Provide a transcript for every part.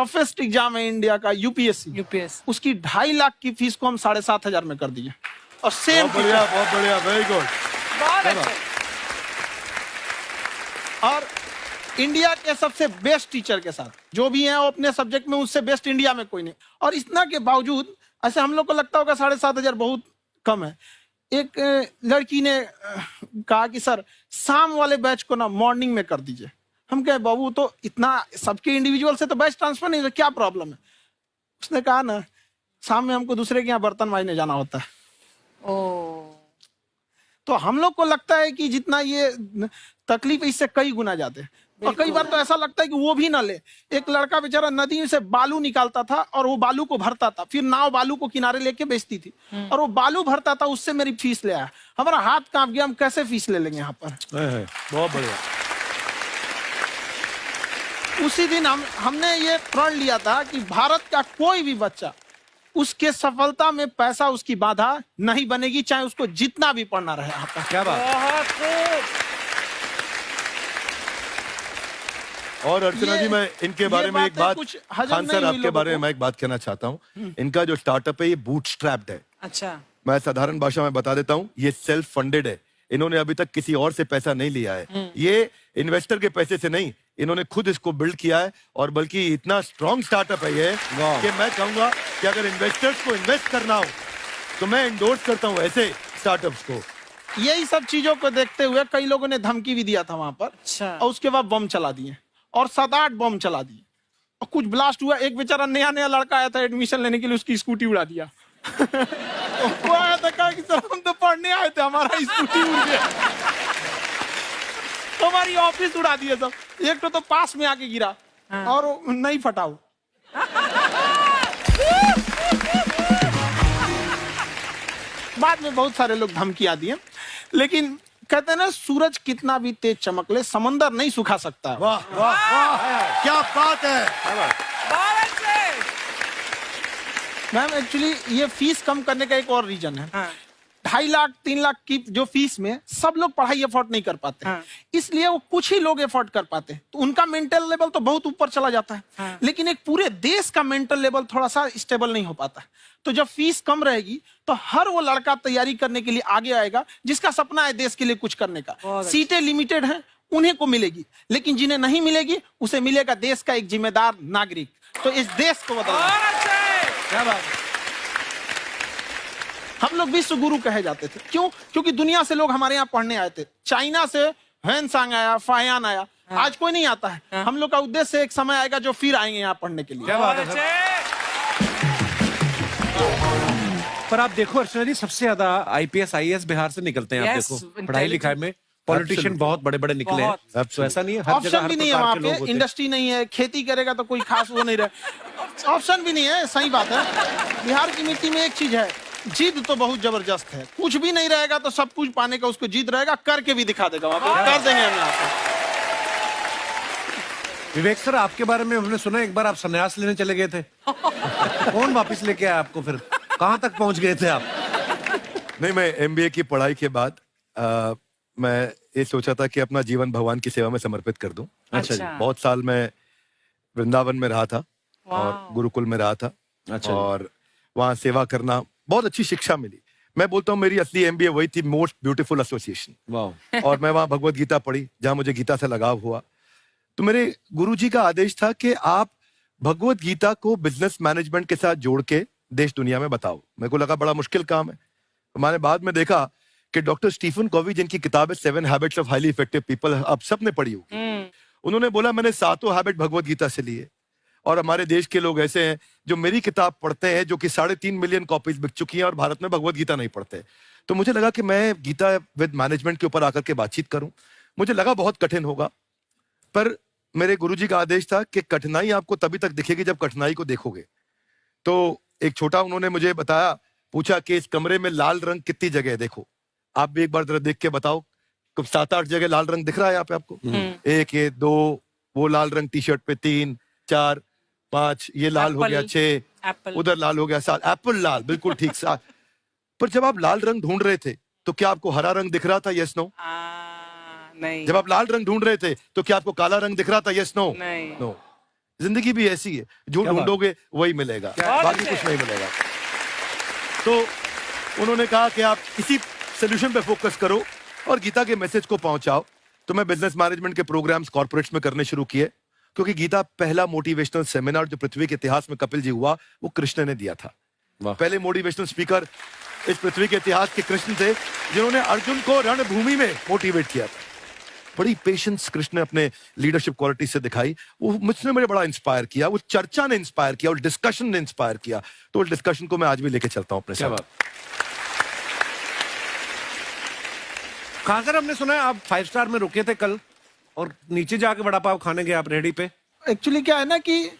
Toughest exam है India का, UPSC, उसकी 2.5 लाख की फीस को हम 7,500 में कर दिए। और सेम बहुत बढ़िया, वेरी गुड। और इंडिया के सबसे बेस्ट टीचर के साथ जो भी हैं वो अपने सब्जेक्ट में उससे बेस्ट इंडिया में कोई नहीं। और इतना के बावजूद ऐसे हम लोग को लगता होगा 7,500 बहुत कम है। एक लड़की ने कहा कि सर शाम वाले बैच को ना मॉर्निंग में कर दीजिए। हम कहे बाबू तो इतना सबके इंडिविजुअल से तो बैच ट्रांसफर नहीं, तो क्या प्रॉब्लम है? उसने कहा ना शाम में हमको दूसरे के यहाँ बर्तन मांजने जाना होता है। तो हम लोग को लगता है कि जितना ये तकलीफ इससे कई गुना ज्यादा है। और कई बार तो ऐसा लगता है कि वो भी ना ले। एक लड़का बेचारा नदी से बालू निकालता था और वो बालू को भरता था, फिर नाव बालू को किनारे लेके बेचती थी और वो बालू भरता था, उससे मेरी फीस ले आया। हमारा हाथ कांप गया, हम कैसे फीस ले लेंगे यहाँ पर। बहुत बढ़िया। उसी दिन हमने ये प्रण लिया था कि भारत का कोई भी बच्चा उसके सफलता में पैसा उसकी बाधा नहीं बनेगी, चाहे उसको जितना भी पढ़ना रहे यहाँ पर। क्या बात। और अर्चना जी, मैं इनके बारे में एक बात, खान सर आपके बारे में मैं एक बात कहना चाहता हूँ। इनका जो स्टार्टअप है ये बूटस्ट्रैप्ड है। अच्छा। मैं साधारण भाषा में बता देता हूँ, ये सेल्फ फंडेड है। इन्होंने अभी तक किसी और से पैसा नहीं लिया है। ये इन्वेस्टर के पैसे से नहीं, इन्होंने खुद इसको बिल्ड किया है। और बल्कि इतना स्ट्रॉन्ग स्टार्टअप है ये कि मैं कहूंगा कि अगर इन्वेस्टर्स को इन्वेस्ट करना हो तो मैं एंडोर्स करता हूँ ऐसे स्टार्टअप्स को। यही सब चीजों को देखते हुए कई लोगों ने धमकी भी दिया था वहां पर। अच्छा। और उसके बाद बम चला दिए और 7-8 बम चला दिए और कुछ ब्लास्ट हुआ। एक बेचारा नया लड़का आया था एडमिशन लेने के लिए, उसकी स्कूटी उड़ा दिया। वो आया था, कहा कि सर हम तो पढ़ने आए थे, हमारा स्कूटी उड़ गया। हमारी ऑफिस उड़ा दिए सब। एक तो पास में आके गिरा और नहीं फटा वो। बाद में बहुत सारे लोग धमकियां दिए, लेकिन कहते हैं ना सूरज कितना भी तेज चमक ले समंदर नहीं सुखा सकता। वाह वाह वाह, क्या बात है। मैम एक्चुअली ये फीस कम करने का एक और रीजन है। 2.5 लाख 3 लाख की जो फीस में सब लोग पढ़ाई अफोर्ड नहीं कर पाते। इसलिए वो कुछ ही लोग अफोर्ड कर पाते हैं, तो उनका मेंटल लेवल तो बहुत ऊपर चला जाता है। लेकिन एक पूरे देश का मेंटल लेवल थोड़ा सा स्टेबल नहीं हो पाता। तो जब फीस कम रहेगी तो हर वो लड़का तैयारी करने के लिए आगे आएगा जिसका सपना है देश के लिए कुछ करने का। सीटें लिमिटेड हैं, उन्हें को मिलेगी, लेकिन जिन्हें नहीं मिलेगी उसे मिलेगा देश का एक जिम्मेदार नागरिक। तो इस देश को बदलना। क्या बात है। हम लोग विश्व गुरु कहे जाते थे, क्यों? क्योंकि दुनिया से लोग हमारे यहाँ पढ़ने आए थे। चाइना से ह्वेनसांग आया, फायान आया, आज कोई नहीं आता है। हम लोग का उद्देश्य एक समय आएगा जो फिर आएंगे यहाँ पढ़ने के लिए। क्या बात है सर। पर आप देखो अर्चना जी, सबसे ज्यादा आईपीएस आईएएस बिहार से निकलते हैं। आप देखो पढ़ाई लिखाई में पॉलिटिशियन बहुत बड़े बड़े निकले हैं। तो ऐसा नहीं है, हर जगह ऑप्शन भी नहीं है वहाँ पे, इंडस्ट्री नहीं है, खेती करेगा तो कोई खास वो नहीं रहे, ऑप्शन भी नहीं है। सही बात है। बिहार की मिट्टी में एक चीज है, जिद तो बहुत जबरदस्त है। कुछ भी नहीं रहेगा तो सब कुछ पाने का उसको जिद रहेगा, करके भी दिखा देगा। वहाँ पे कर देंगे हम यहाँ पे। विवेक सर, आपके बारे में हमने सुना एक बार आप संन्यास लेने चले गए थे। कौन वापस लेके आया आपको? फिर कहाँ तक पहुंच गए थे आप? नहीं, मैं एमबीए की पढ़ाई के बाद मैं ये सोचा था कि अपना जीवन भगवान की सेवा में समर्पित कर दूं। अच्छा जी। बहुत साल मैं वृंदावन में रहा था और गुरुकुल में रहा था। अच्छा। और वहाँ सेवा करना, बहुत अच्छी शिक्षा मिली। मैं बोलता हूँ मेरी असली एमबीए वही थी, मोस्ट ब्यूटीफुल एसोसिएशन। वाह। और मैं वहाँ भगवत गीता पढ़ी, जहाँ मुझे गीता से लगाव हुआ। तो मेरे गुरुजी का आदेश था कि आप भगवत गीता को बिजनेस मैनेजमेंट के साथ जोड़ के देश दुनिया में बताओ। मेरे को लगा बड़ा मुश्किल काम है। मैंने बाद में देखा कि डॉक्टर स्टीफन कॉवी, जिनकी किताब है 7 habits of highly effective people, आप सबने पढ़ी होगी, उन्होंने बोला मैंने 7 हैबिट भगवत गीता से लिए। और हमारे देश के लोग ऐसे हैं जो मेरी किताब पढ़ते हैं, जो कि 3.5 मिलियन कॉपीज बिक चुकी हैं, और भारत में भगवत गीता नहीं पढ़ते। तो मुझे लगा कि मैं गीता विद मैनेजमेंट के ऊपर आकर के बातचीत करूं। मुझे लगा बहुत कठिन होगा, पर मेरे गुरुजी का आदेश था कि कठिनाई आपको तभी तक दिखेगी जब कठिनाई को देखोगे। तो एक छोटा उन्होंने मुझे बताया, पूछा कि इस कमरे में लाल रंग कितनी जगह है, देखो आप भी एक बार जरा देख के बताओ। 7-8 जगह लाल रंग दिख रहा है यहाँ पे आपको? 1 ये 2, वो लाल रंग टी शर्ट पे 3 4 5, ये लाल हो गया 6, उधर लाल हो गया 7, एप्पल लाल, बिल्कुल ठीक 7। पर जब आप लाल रंग ढूंढ रहे थे तो क्या आपको हरा रंग दिख रहा था? Yes no? नहीं। जब आप लाल रंग ढूंढ रहे थे तो क्या आपको काला रंग दिख रहा था? Yes no? नहीं। नो। जिंदगी भी ऐसी है, जो ढूंढोगे वही मिलेगा, बाकी कुछ नहीं मिलेगा। तो उन्होंने कहा कि आप इसी सोल्यूशन पे फोकस करो और गीता के मैसेज को पहुंचाओ। तो मैं बिजनेस मैनेजमेंट के प्रोग्राम्स कॉर्पोरेट्स में करने शुरू किए, क्योंकि गीता पहला मोटिवेशनल सेमिनार जो पृथ्वी के इतिहास में कपिल जी हुआ, वो कृष्ण ने दिया था। पहले मोटिवेशनल स्पीकर इस पृथ्वी के इतिहास के कृष्ण थे, जिन्होंने अर्जुन को रणभूमि में मोटिवेट किया था। बड़ी पेशेंस कृष्ण ने अपने लीडरशिप क्वालिटी से दिखाई, वो मुझसे मुझे बड़ा इंस्पायर किया, वो चर्चा ने इंस्पायर किया और डिस्कशन ने इंस्पायर किया। तो उस डिस्कशन को मैं आज भी लेके चलता हूं अपने साथ। कहां सर, हमने सुना है आप 5 स्टार में रुके थे कल और नीचे जाके वड़ा पाव खाने गए आप रेहड़ी पे। एक्चुअली क्या है ना कि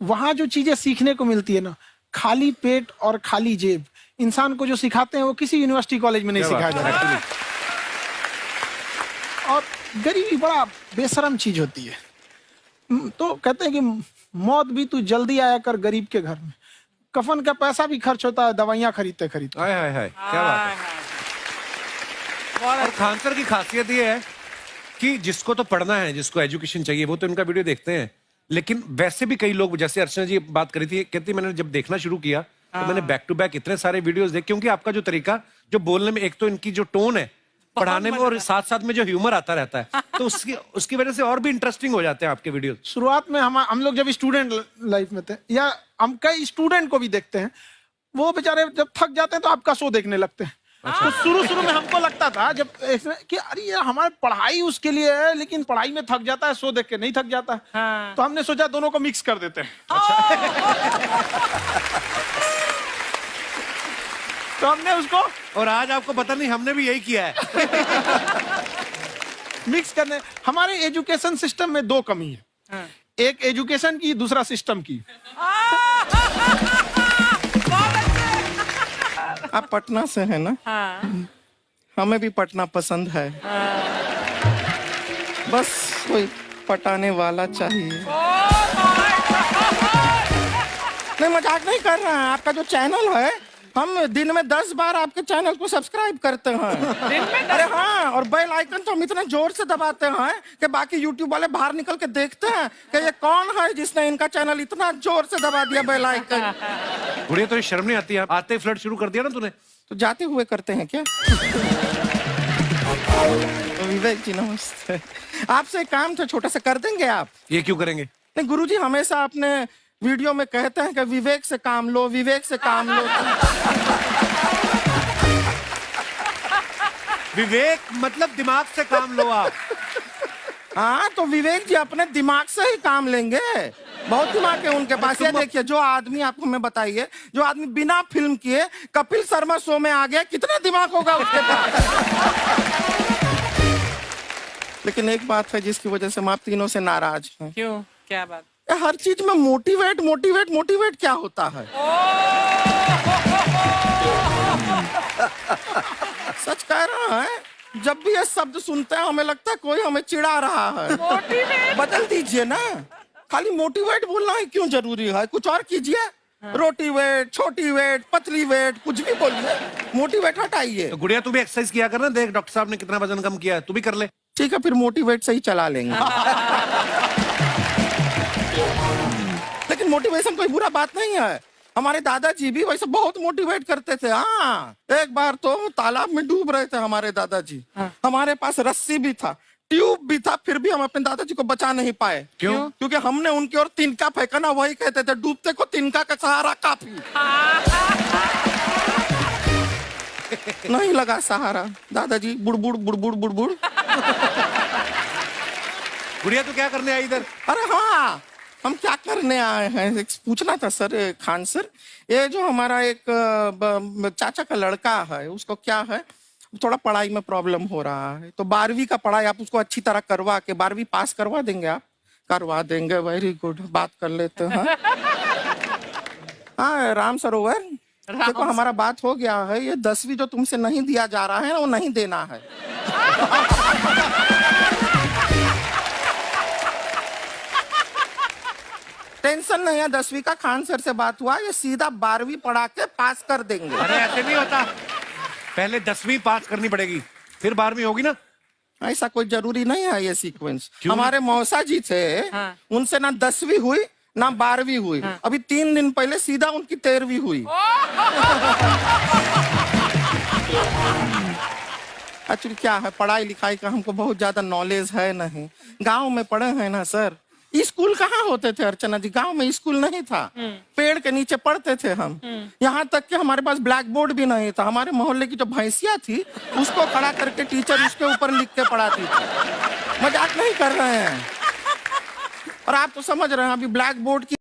वहां जो चीजें सीखने को मिलती है ना, खाली पेट और खाली जेब इंसान को जो सिखाते हैं वो किसी यूनिवर्सिटी कॉलेज में नहीं सिखाया जाता। और गरीबी बड़ा बेशरम चीज होती है। तो कहते हैं कि मौत भी तू जल्दी आया कर गरीब के घर में, कफन का पैसा भी खर्च होता है दवाइयां खरीदते खरीदते। हाय हाय हाय, क्या बात है। और खान सर की खासियत ये है कि जिसको तो पढ़ना है, जिसको एजुकेशन चाहिए, वो तो इनका वीडियो देखते हैं, लेकिन वैसे भी कई लोग, जैसे अर्चना जी बात करी थी, कहती मैंने जब देखना शुरू किया तो मैंने बैक टू बैक इतने सारे वीडियोस देखे, क्योंकि आपका जो तरीका जो बोलने में, एक तो इनकी जो टोन है पढ़ाने में, और साथ साथ में जो ह्यूमर आता रहता है, तो उसकी वजह से और भी इंटरेस्टिंग हो जाते हैं आपके वीडियो। शुरुआत में हम लोग जब स्टूडेंट लाइफ में थे, या हम कई स्टूडेंट को भी देखते हैं, वो बेचारे जब थक जाते हैं तो आपका शो देखने लगते हैं। तो शुरू में हमको लगता था जब कि अरे यार हमारी पढ़ाई उसके लिए है, लेकिन पढ़ाई में थक जाता है, शो देख के नहीं थक जाता। हाँ। तो हमने सोचा दोनों को मिक्स कर देते हैं। तो हमने उसको, और आज आपको पता नहीं हमने भी यही किया है। मिक्स करने। हमारे एजुकेशन सिस्टम में 2 कमी है। हाँ। एक एजुकेशन की, दूसरा सिस्टम की। आप पटना से हैं ना? हाँ। हमें भी पटना पसंद है। हाँ। बस कोई पटाने वाला चाहिए। नहीं, मजाक नहीं कर रहे हैं। आपका जो चैनल है, हम दिन में 10 बार आपके चैनल को सब्सक्राइब करते हैं। दिन में 10? अरे हाँ, और बेल आइकन तो हम इतना जोर से दबाते हैं कि बाकी यूट्यूब वाले बाहर निकल के देखते हैं कि ये कौन है जिसने इनका चैनल इतना जोर से दबा दिया बेल आइकन। बुढ़िया, तो शर्म नहीं आती है? आते ही फ्लर्ट शुरू कर दिया ना तूने। तो जाते हुए करते हैं क्या? विवेक जी नमस्ते। आपसे काम था छोटा सा, कर देंगे आप? ये क्यों करेंगे? नहीं, गुरुजी हमेशा अपने वीडियो में कहते हैं कि विवेक से काम लो, विवेक से काम लो। विवेक मतलब दिमाग से काम लो आप। हाँ, तो विवेक जी अपने दिमाग से ही काम लेंगे। बहुत दिमाग है उनके पास। ये देखिए, जो आदमी, आपको मैं बताइए, जो आदमी बिना फिल्म किए कपिल शर्मा शो में आ गया, कितना दिमाग होगा उसके पास। लेकिन एक बात है जिसकी वजह से हम आप तीनों से नाराज हैं। क्यों? क्या बात? हर चीज में मोटिवेट मोटिवेट मोटिवेट क्या होता है? सच कह रहा है, जब भी ये शब्द सुनते हैं हमें लगता है कोई हमें चिढ़ा रहा है। मोटिवेट बदल दीजिए ना, खाली मोटिवेट बोलना ही क्यों जरूरी है? कुछ और कीजिए। हाँ। रोटी वेट, छोटी वेट, पतली वेट, कुछ भी बोलिए, मोटिवेट हटाइए। तो गुड़िया, तू भी एक्सरसाइज किया कर ना, देख डॉक्टर साहब ने कितना वजन कम किया है, तू भी कर ले। ठीक है, फिर मोटिवेट से ही चला लेंगे। लेकिन मोटिवेशन कोई बुरा बात नहीं है। हमारे दादाजी भी वैसे बहुत मोटिवेट करते थे। हाँ, एक बार तो तालाब में डूब रहे थे हमारे दादाजी। हाँ। हमारे पास रस्सी भी था, ट्यूब भी था, फिर भी हम अपने दादाजी को बचा नहीं पाए। क्यों? क्योंकि हमने उनकी ओर तिनका फेंका ना, वही कहते थे डूबते को तिनका का सहारा काफी। नहीं लगा सहारा, दादाजी बुड़बुड़ बुड़बुड़ बुड़बुड़। गुड़िया, तू क्या करने आई इधर? अरे हाँ, हम क्या करने आए हैं, एक पूछना था सर, खान सर, ये जो हमारा एक चाचा का लड़का है, उसको क्या है, थोड़ा पढ़ाई में प्रॉब्लम हो रहा है, तो 12वीं का पढ़ाई आप उसको अच्छी तरह करवा के 12वीं पास करवा देंगे आप? करवा देंगे, वेरी गुड, बात कर लेते हैं। हाँ, राम सरोवर, देखो हमारा बात हो गया है, ये 10वीं जो तुमसे नहीं दिया जा रहा है वो नहीं देना है। टेंशन नहीं है, 10वीं का खान सर से बात हुआ, ये सीधा 12वीं पढ़ा के पास कर देंगे। अरे ऐसे नहीं होता, पहले 10वीं पास करनी पड़ेगी, फिर 12वीं होगी ना। ऐसा कोई जरूरी नहीं है ये सीक्वेंस। हमारे मौसा जी थे, उनसे ना 10वीं हुई ना 12वीं हुई, अभी 3 दिन पहले सीधा उनकी 13वीं हुई। एक्चुअली क्या है, पढ़ाई लिखाई का हमको बहुत ज्यादा नॉलेज है नहीं, गांव में पढ़े हैं ना सर। स्कूल कहाँ होते थे अर्चना जी, गांव में स्कूल नहीं था, पेड़ के नीचे पढ़ते थे हम। यहाँ तक कि हमारे पास ब्लैक बोर्ड भी नहीं था, हमारे मोहल्ले की जो भैंसिया थी उसको खड़ा करके टीचर उसके ऊपर लिख के पढ़ाती थी। मजाक नहीं कर रहे हैं। और आप तो समझ रहे हैं अभी ब्लैक बोर्ड की